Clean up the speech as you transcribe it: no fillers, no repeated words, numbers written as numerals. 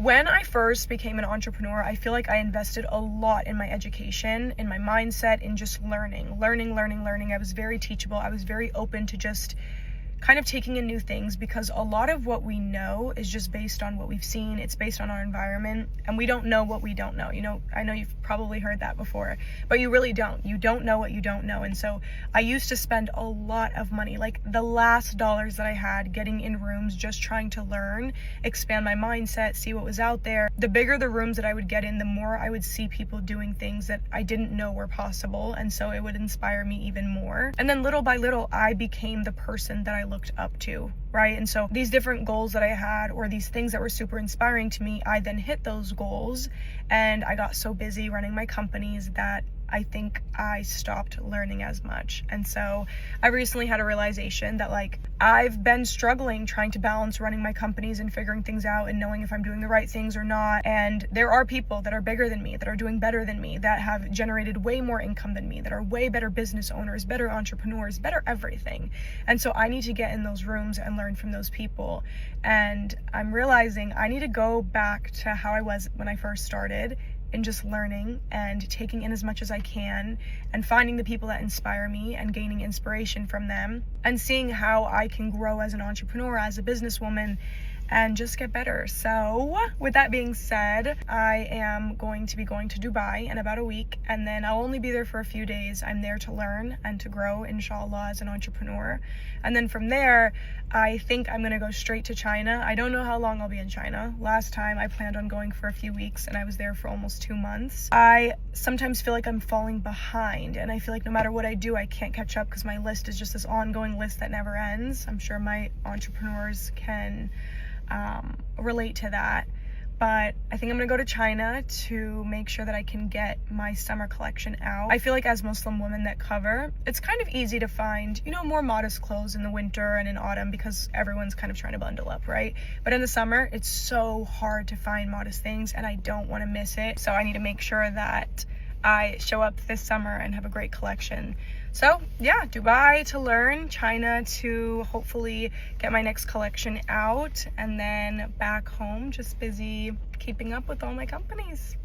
When I first became an entrepreneur, I feel like I invested a lot in my education, in my mindset, in just learning. I was very teachable. I was very open to just kind of taking in new things, because a lot of what we know is just based on what we've seen. It's based on our environment, and we don't know what we don't know. I know you've probably heard that before, but you really don't. You don't know what you don't know. And so I used to spend a lot of money, like the last dollars that I had, getting in rooms, just trying to learn, expand my mindset, see what was out there. The bigger the rooms that I would get in, the more I would see people doing things that I didn't know were possible. And so it would inspire me even more. And then little by little, I became the person that I looked up to, right? And so these different goals that I had, or these things that were super inspiring to me, I then hit those goals, and I got so busy running my companies that I think I stopped learning as much. And so I recently had a realization that, like, I've been struggling trying to balance running my companies and figuring things out and knowing if I'm doing the right things or not. And there are people that are bigger than me, that are doing better than me, that have generated way more income than me, that are way better business owners, better entrepreneurs, better everything. And so I need to get in those rooms and learn from those people. And I'm realizing I need to go back to how I was when I first started, and just learning and taking in as much as I can, and finding the people that inspire me and gaining inspiration from them, and seeing how I can grow as an entrepreneur, as a businesswoman, and just get better. So with that being said, I am going to be going to Dubai in about a week, and then I'll only be there for a few days. I'm there to learn and to grow, inshallah, as an entrepreneur. And then from there, I think I'm gonna go straight to China. I don't know how long I'll be in China. Last time I planned on going for a few weeks, and I was there for almost 2 months. I sometimes feel like I'm falling behind, and I feel like no matter what I do, I can't catch up, because my list is just this ongoing list that never ends. I'm sure my entrepreneurs can relate to that. But I think I'm gonna go to China to make sure that I can get my summer collection out. I feel like as Muslim women that cover, it's kind of easy to find, more modest clothes in the winter and in autumn, because everyone's kind of trying to bundle up, right? But in the summer, it's so hard to find modest things, and I don't want to miss it. So I need to make sure that I show up this summer and have a great collection. So yeah, Dubai to learn, China to hopefully get my next collection out, and then back home, just busy keeping up with all my companies.